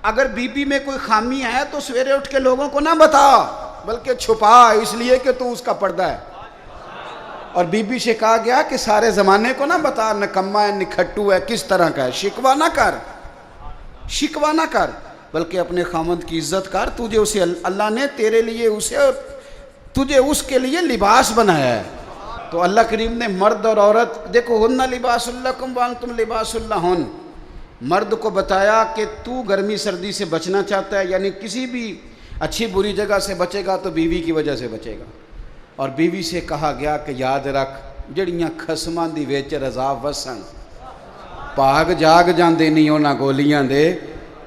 अगर बीबी में कोई खामी है तो सवेरे उठ के लोगों को ना बता, बल्कि छुपा, इसलिए कि तू उसका पर्दा है। और बीबी से कहा गया कि सारे ज़माने को ना बता, निकम्मा है, निखट्टू है, किस तरह का है। शिकवा ना कर, शिकवा ना कर, बल्कि अपने खामद की इज्जत कर। तुझे उसे अल्लाह ने तेरे लिए उसे तुझे उसके लिए लिबास बनाया है। तो अल्लाह करीम ने मर्द और औरत, देखो, हुन्ना लिबासुल्लकुम व अंतुम लिबासुल्लहुन, मर्द को बताया कि तू गर्मी सर्दी से बचना चाहता है, यानी किसी भी अच्छी बुरी जगह से बचेगा तो बीवी की वजह से बचेगा। और बीवी से कहा गया कि याद रख, जड़ियाँ खसमां दी विच रज़ा वसन, भाग जाग जाते नहीं उन्हां गोलियां दे,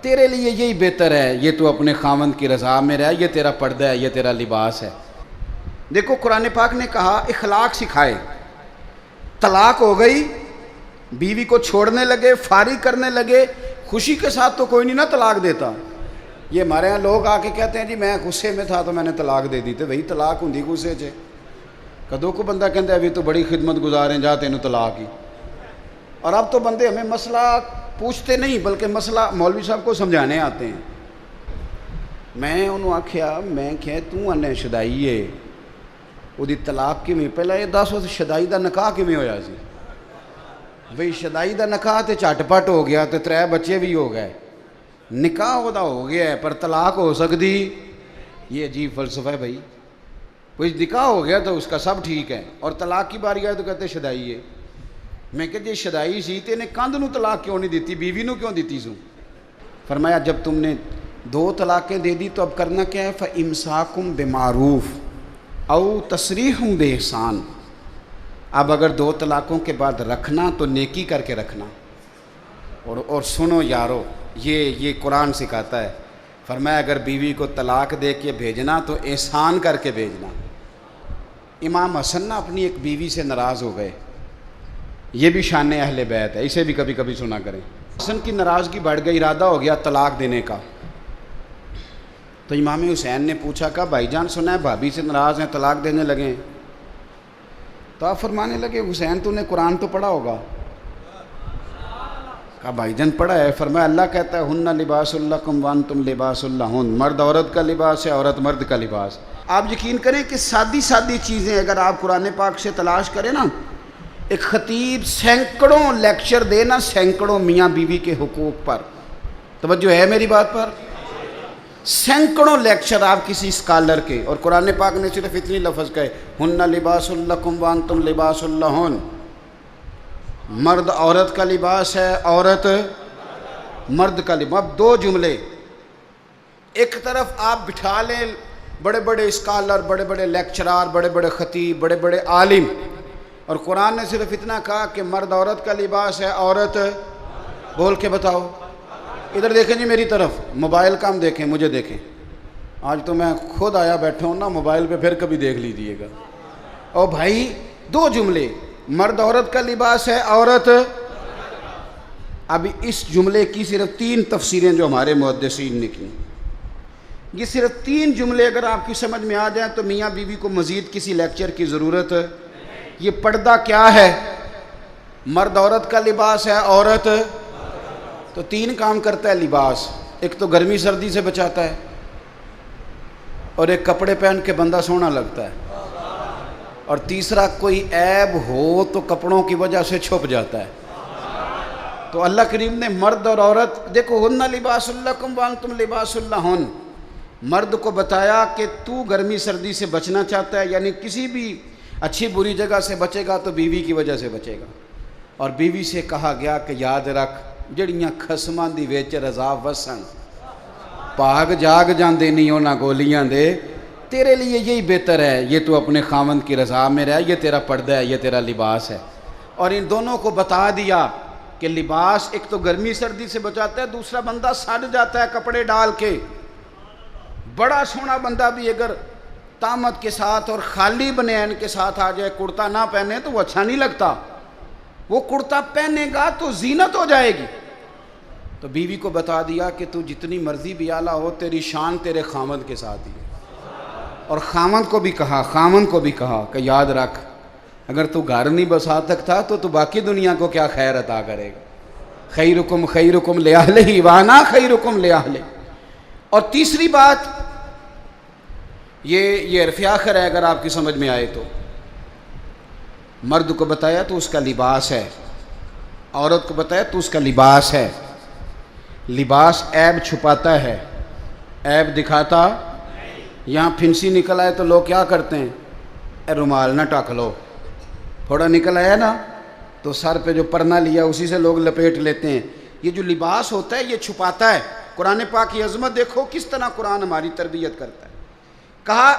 तेरे लिए यही बेहतर है, ये तू अपने खामन की रज़ा में रह, ये तेरा पर्दा है, ये तेरा लिबास है। देखो कुरान पाक ने कहा इखलाक सिखाए। तलाक हो गई, बीवी को छोड़ने लगे, फारिग करने लगे, खुशी के साथ तो कोई नहीं ना तलाक देता। ये हमारे यहाँ लोग आके कहते हैं जी मैं गुस्से में था तो मैंने तलाक दे दी। तो भाई तलाक होंगी गुस्से च, कदों को बंदा कहता है अभी तो बड़ी खिदमत गुजार हैं, जा तेनों तलाक ही। और अब तो बंदे हमें मसला पूछते नहीं, बल्कि मसला मौलवी साहब को समझाने आते हैं। मैं उन्होंने आख्या, मैं क्या तू आने शदाई है, ਉਹਦੀ तलाक किमें, पहला ये दस उस शदाई का निकाह किमें होया सी। बई शदाई का निकाह तो झटपट हो गया, तो 3 बच्चे भी हो गए, निकाह वह हो गया है, पर तलाक हो सकती, ये अजीब फलसफा है भाई। कोई निकाह हो गया तो उसका सब ठीक है, और तलाक की बारी आए तो कहते शदाई है। मैं कह जी शदाई सी तो इन्हें कंध नूं तलाक क्यों नहीं दी, बीवी नूं क्यों दी सू? फरमाया जब तुमने 2 तलाक़ें दे दी तो अब करना क्या है, फ़इम्साकुम बिमारूफ़ औ तसरीहुम बेहसान। अब अगर 2 तलाक़ों के बाद रखना तो नेकी करके रखना। और सुनो यारो, ये कुरान सिखाता है। फरमाया अगर बीवी को तलाक दे के भेजना तो एहसान करके भेजना। इमाम हसन ना अपनी एक बीवी से नाराज़ हो गए, ये भी शान अहले बैत है, इसे भी कभी कभी सुना करें। हसन की नाराज़गी बढ़ गई, इरादा हो गया तलाक देने का। तो इमाम हुसैन ने पूछा, कहा भाईजान सुना है भाभी से नाराज़ हैं, तलाक देने लगे। तो आप फरमाने लगे हुसैन तूने कुरान तो पढ़ा होगा। कहा भाईजान पढ़ा है। फरमाया अल्लाह कहता है हुन्ना लिबासुल्लकुम व अंतुम लिबासुल्लहुन, मर्द औरत का लिबास है, औरत मर्द का लिबास। आप यकीन करें कि सादी सादी चीज़ें अगर आप कुरान पाक से तलाश करें ना, एक ख़तीब सैकड़ों लेक्चर देना, सैकड़ों मियाँ बीवी के हुकूक पर, तवज्जो है मेरी बात पर, सैकड़ों लेक्चर आप किसी स्कॉलर के। और कुरान पाक ने सिर्फ इतनी लफ्ज़ कहे हुन्ना लिबासुल्लकुम व अंतुम लिबासुल्लहुन, मर्द औरत का लिबास है, औरत मर्द का लिबास। अब 2 जुमले, एक तरफ आप बिठा लें बड़े बड़े स्कॉलर, बड़े बड़े लेक्चरार, बड़े बड़े ख़तीब, बड़े बड़े आलिम, और कुरान ने सिर्फ इतना कहा कि मर्द औरत का लिबास है, औरत, बोल के बताओ। इधर देखें जी मेरी तरफ, मोबाइल का हम देखें, मुझे देखें। आज तो मैं खुद आया बैठा हूँ ना मोबाइल पे, फिर कभी देख लीजिएगा। और भाई 2 जुमले, मर्द औरत का लिबास है, औरत। अभी इस जुमले की सिर्फ 3 तफसीरें जो हमारे मुहद्दिसीन ने की। ये सिर्फ 3 जुमले अगर आपकी समझ में आ जाए तो मियाँ बीवी को मज़ीद किसी लेक्चर की ज़रूरत। ये पर्दा क्या है? मर्द औरत का लिबास है, औरत तो 3 काम करता है लिबास। एक तो गर्मी सर्दी से बचाता है, और एक कपड़े पहन के बंदा सोना लगता है, और तीसरा कोई ऐब हो तो कपड़ों की वजह से छुप जाता है। तो अल्लाह करीम ने मर्द और औरत, देखो हुन्ना लिबासुल्लकुम व अंतुम लिबासुल्लहुन, मर्द को बताया कि तू गर्मी सर्दी से बचना चाहता है, यानी किसी भी अच्छी बुरी जगह से बचेगा तो बीवी की वजह से बचेगा। और बीवी से कहा गया कि याद रख, जड़ियाँ खसमां दी विच रज़ा वसन, भाग जाग जाते नहीं उन्हां गोलियां दे, तेरे लिए यही बेहतर है, ये तू अपने खामन की रज़ा में रह, ये तेरा पर्दा है, ये तेरा लिबास है। और इन दोनों को बता दिया कि लिबास एक तो गर्मी सर्दी से बचाता है, दूसरा बंदा सड़ जाता है कपड़े डाल के। बड़ा सोना बंदा भी अगर तामत के साथ और खाली बनियान के साथ आ जाए, कुर्ता ना पहने तो वो अच्छा नहीं लगता। वो कुर्ता पहनेगा तो जीनत हो जाएगी। तो बीवी को बता दिया कि तू जितनी मर्जी भी आला हो, तेरी शान तेरे खामद के साथ ही है। और खामद को भी कहा कि याद रख, अगर तू घर नहीं बसा सकता तो तू बाकी दुनिया को क्या खैर अता करेगा। खैरुकुम ले अहलिही व अना खैरुकुम ले अहली। और तीसरी बात ये हरफ़ आखिर है, अगर आपकी समझ में आए तो। मर्द को बताया तो उसका लिबास है, औरत को बताया तो उसका लिबास है। लिबास ऐब छुपाता है, ऐब दिखाता। यहाँ फिंसी निकल आए तो लोग क्या करते हैं, रुमाल ना टक लो, थोड़ा निकल आया ना तो सर पे जो परना लिया उसी से लोग लपेट लेते हैं। ये जो लिबास होता है ये छुपाता है। कुरान पाक की अज़मत देखो किस तरह कुरान हमारी तरबियत करता है। कहा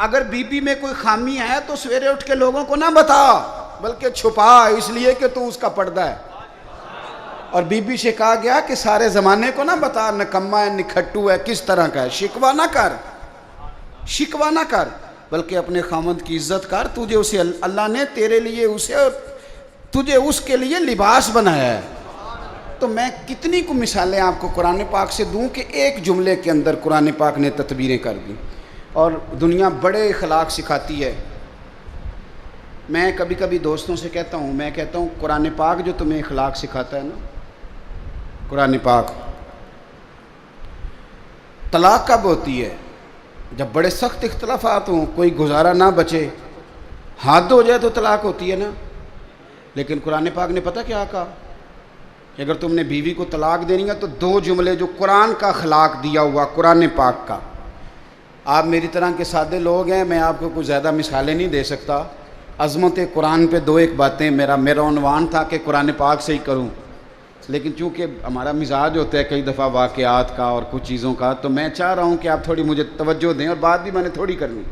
अगर बीबी में कोई खामी है तो सवेरे उठ के लोगों को ना बता, बल्कि छुपा, इसलिए कि तू उसका पर्दा है। और बीबी से कहा गया कि सारे ज़माने को ना बता, निकम्मा है, निखट्टू है, किस तरह का है। शिकवा ना कर, शिकवा ना कर, बल्कि अपने खामद की इज्जत कर। तुझे उसे अल्लाह ने तेरे लिए उसे तुझे उसके लिए लिबास बनाया है। तो मैं कितनी को मिसालें आपको कुरान पाक से दूं कि एक जुमले के अंदर कुरान पाक ने तदबीरें कर दी। और दुनिया बड़े अखलाक सिखाती है। मैं कभी कभी दोस्तों से कहता हूँ, मैं कहता हूँ कुरान पाक जो तुम्हें अखलाक सिखाता है ना, कुरान पाक, तलाक कब होती है? जब बड़े सख्त इख्तलाफात हों, कोई गुजारा ना बचे, हाथ हो जाए तो तलाक होती है ना। लेकिन कुरान पाक ने पता क्या कहा कि अगर तुमने बीवी को तलाक देनी है तो दो जुमले जो कुरान का अखलाक दिया हुआ कुरान पाक का। आप मेरी तरह के सादे लोग हैं, मैं आपको कुछ ज़्यादा मिसालें नहीं दे सकता। अज़मत कुरान पे दो एक बातें, मेरा उन्वान था कि कुरान पाक से ही करूं, लेकिन चूँकि हमारा मिजाज होता है कई दफ़ा वाक़यात का और कुछ चीज़ों का, तो मैं चाह रहा हूं कि आप थोड़ी मुझे तवज्जो दें और बात भी मैंने थोड़ी करनी।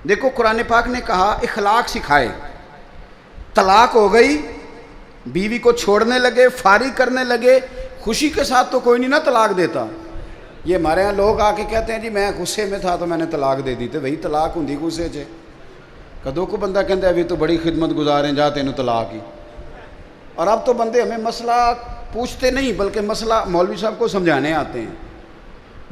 देखो कुरान पाक ने कहा इखलाक सिखाए। तलाक हो गई, बीवी को छोड़ने लगे, फारिग करने लगे, खुशी के साथ तो कोई नहीं ना तलाक देता। ये हमारे यहाँ लोग आके कहते हैं जी मैं गुस्से में था तो मैंने तलाक दे दी। तो भाई तलाक होंगी गुस्से से? कदों को बंदा कहता है अभी तो बड़ी खिदमत गुजारें जा तेनों तलाक ही। और अब तो बंदे हमें मसला पूछते नहीं बल्कि मसला मौलवी साहब को समझाने आते हैं।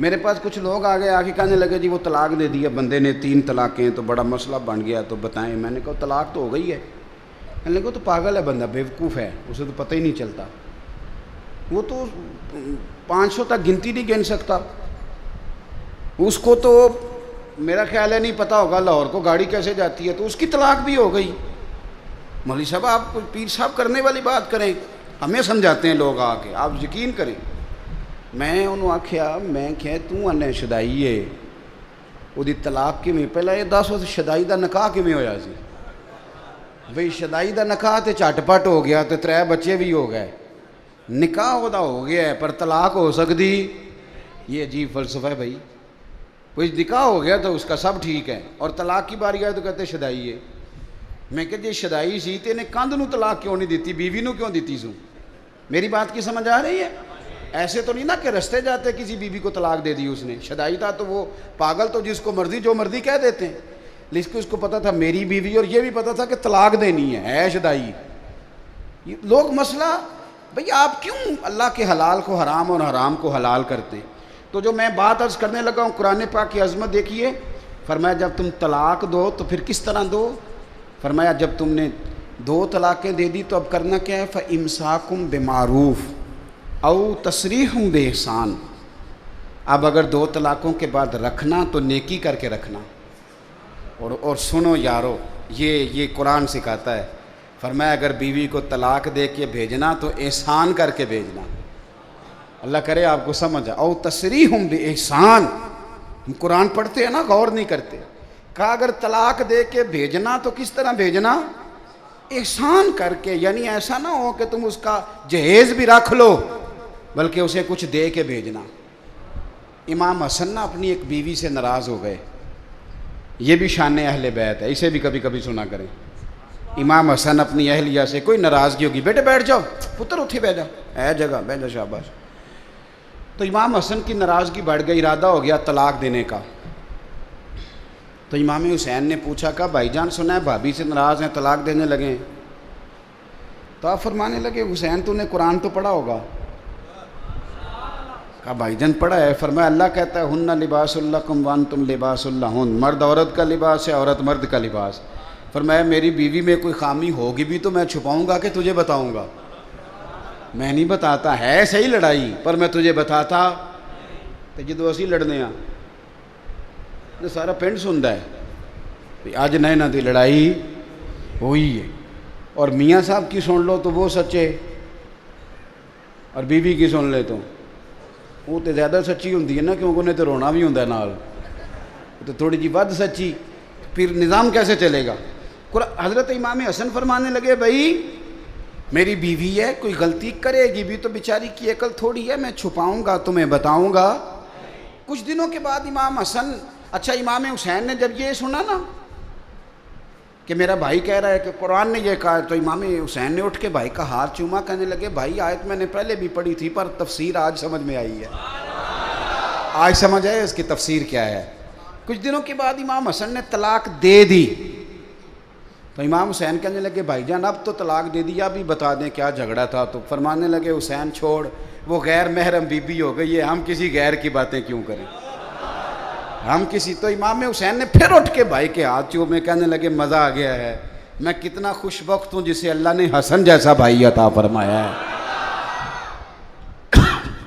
मेरे पास कुछ लोग आ गए, आके कहने लगे जी वो तलाक दे दिया बंदे ने, 3 तलाक़ें, तो बड़ा मसला बन गया, तो बताएं। मैंने कहा तलाक तो हो गई है। कहने लगे तो पागल है बंदा, बेवकूफ़ है, उसे तो पता ही नहीं चलता, वो तो 500 तक गिनती नहीं गिन सकता, उसको तो मेरा ख्याल है नहीं पता होगा लाहौर को गाड़ी कैसे जाती है, तो उसकी तलाक भी हो गई। मौलवी साहब आप पीर साहब करने वाली बात करें, हमें समझाते हैं लोग आके, आप यकीन करें। मैं उन्होंने आख्या, मैं क्या तू आने शदाई है, ਉਹਦੀ तलाक किमें, पहला ये दस उस शदाई का निकाह किमें होया सी? बई शदाई का निकाह तो झटपट हो गया, तो 3 बच्चे भी हो गए, निकाह वह हो गया है, पर तलाक हो सकती? ये अजीब फलसफा है भाई। कोई निकाह हो गया तो उसका सब ठीक है, और तलाक की बारी आए तो कहते शदाई है। मैं कह जी शदाई सी तो इन्हें कंध नूं तलाक क्यों नहीं दी, बीवी नूं क्यों दी सू? मेरी बात की समझ आ रही है? ऐसे तो नहीं ना कि रस्ते जाते किसी बीवी को तलाक दे दी उसने। शदाई था तो वो पागल तो जिसको मर्जी जो मर्जी कह देते हैं, लेकिन उसको पता था मेरी बीवी, और ये भी पता था कि तलाक देनी है शदाई। ये लोग मसला, भाई आप क्यों अल्लाह के हलाल को हराम और हराम को हलाल करते हैं? तो जो मैं बात अर्ज़ करने लगा हूँ, कुरान पाक की अज़मत देखिए। फरमाया जब तुम तलाक दो तो फिर किस तरह दो? फरमाया जब तुमने 2 तलाक़ें दे दी तो अब करना क्या है? फ़इम्साकुम बिमारूफ़ औ तसरीहुम बेहसान। अब अगर 2 तलाक़ों के बाद रखना तो नेकी करके रखना। और सुनो यारो, ये कुरान सिखाता है। फरमाया अगर बीवी को तलाक दे के भेजना तो एहसान करके भेजना। अल्लाह करे आपको समझ आ। औ तसरीहुम बेहसान, हम कुरान पढ़ते हैं ना, गौर नहीं करते। कहा अगर तलाक दे के भेजना तो किस तरह भेजना? एहसान करके, यानी ऐसा ना हो कि तुम उसका जहेज़ भी रख लो, बल्कि उसे कुछ दे के भेजना। इमाम हसन ना अपनी एक बीवी से नाराज़ हो गए। ये भी शान अहले बैत है, इसे भी कभी कभी सुना करें। इमाम हसन अपनी अहलिया से कोई नाराज़गी होगी, बेटे बैठ जाओ, पुत्र उठे बैठ जाओ, है जगह बैठ जाओ, शाबाश। तो इमाम हसन की नाराज़गी बढ़ गई, इरादा हो गया तलाक देने का। तो इमाम हुसैन ने पूछा, कहा भाईजान सुना है भाभी से नाराज़ हैं, तलाक देने लगे। तो आप फरमाने लगे हुसैन तूने कुरान तो पढ़ा होगा? कहा भाईजान पढ़ा है। फरमाया अल्लाह कहता है हुन्ना लिबासुल लकुम व अंतुम लिबासुल लहुन, मर्द औरत का लिबास है, औरत मर्द का लिबास। फरमाया मेरी बीवी में कोई खामी होगी भी तो मैं छुपाऊंगा कि तुझे बताऊंगा? मैं नहीं बताता, है सही लड़ाई, पर मैं तुझे बताता तो जो असी लड़ने तो सारा पिंड सुनता है अज ना इन्हां दी लड़ाई हुई है। और मियाँ साहब की सुन लो तो वो सच्चे, और बीवी की सुन ले तो वो तो ज़्यादा सच्ची होंगी है ना, क्योंकि उन्हें तो रोना भी होंगे नाल, तो थोड़ी जी वध सच्ची, फिर निज़ाम कैसे चलेगा। हज़रत इमाम हसन फरमाने लगे, भाई मेरी बीवी है, कोई गलती करेगी भी तो बेचारी की अकल थोड़ी है, मैं छुपाऊंगा तुम्हें बताऊंगा। कुछ दिनों के बाद इमाम हसन, अच्छा इमाम हुसैन ने जब ये सुना ना कि मेरा भाई कह रहा है कि कुरान ने ये कहा, तो इमाम हुसैन ने उठ के भाई का हाथ चूमा, कहने लगे भाई आयत मैंने पहले भी पढ़ी थी पर तफसीर आज समझ में आई है, आज समझ आए इसकी तफसीर क्या है। कुछ दिनों के बाद इमाम हसन ने तलाक दे दी, तो इमाम हुसैन कहने लगे भाईजान अब तो तलाक दे दिया, अभी बता दें क्या झगड़ा था। तो फरमाने लगे हुसैन छोड़, वो गैर महरम बीबी हो गई है, हम किसी गैर की बातें क्यों करें, हम किसी। तो इमाम हुसैन ने फिर उठ के भाई के हाथ चूमे, कहने लगे मज़ा आ गया है, मैं कितना खुशबख्त हूँ जिसे अल्लाह ने हसन जैसा भाई अता फरमाया है।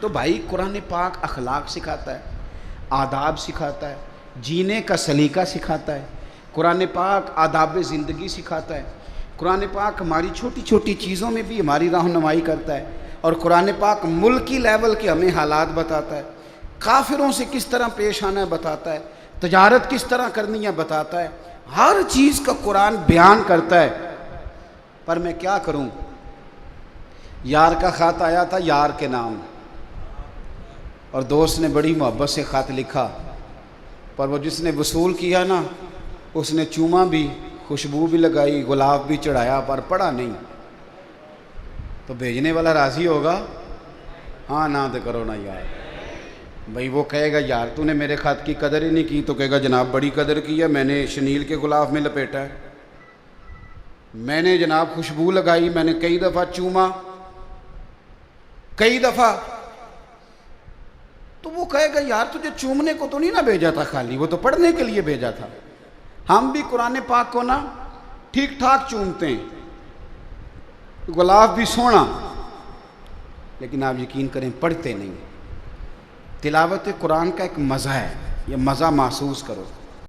तो भाई कुरान पाक अखलाक सिखाता है, आदाब सिखाता है, जीने का सलीका सिखाता है, कुरान पाक आदाब ज़िंदगी सिखाता है, कुरान पाक हमारी छोटी छोटी चीज़ों में भी हमारी रहनुमाई करता है, और कुरान पाक मुल्की लेवल के हमें हालात बताता है, काफिरों से किस तरह पेश आना है बताता है, तजारत किस तरह करनी है बताता है, हर चीज़ का कुरान बयान करता है। पर मैं क्या करूं, यार का ख़त आया था यार के नाम, और दोस्त ने बड़ी मोहब्बत से ख़त लिखा, पर वो जिसने वसूल किया ना उसने चूमा भी, खुशबू भी लगाई, गुलाब भी चढ़ाया, पर पढ़ा नहीं। तो भेजने वाला राज़ी होगा, हाँ ना तो करो ना यार। भाई वो कहेगा यार तूने मेरे ख़त की कदर ही नहीं की, तो कहेगा जनाब बड़ी कदर की है, मैंने शनील के गुलाब में लपेटा है, मैंने जनाब खुशबू लगाई, मैंने कई दफ़ा चूमा, कई दफ़ा। तो वो कहेगा यार तुझे चूमने को तो नहीं ना भेजा था खाली, वो तो पढ़ने के लिए भेजा था। हम भी कुरान पाक को ना ठीक ठाक चूमते हैं, गुलाब भी सोना, लेकिन आप यकीन करें पढ़ते नहीं। तिलावत कुरान का एक मज़ा है, ये मज़ा महसूस करो।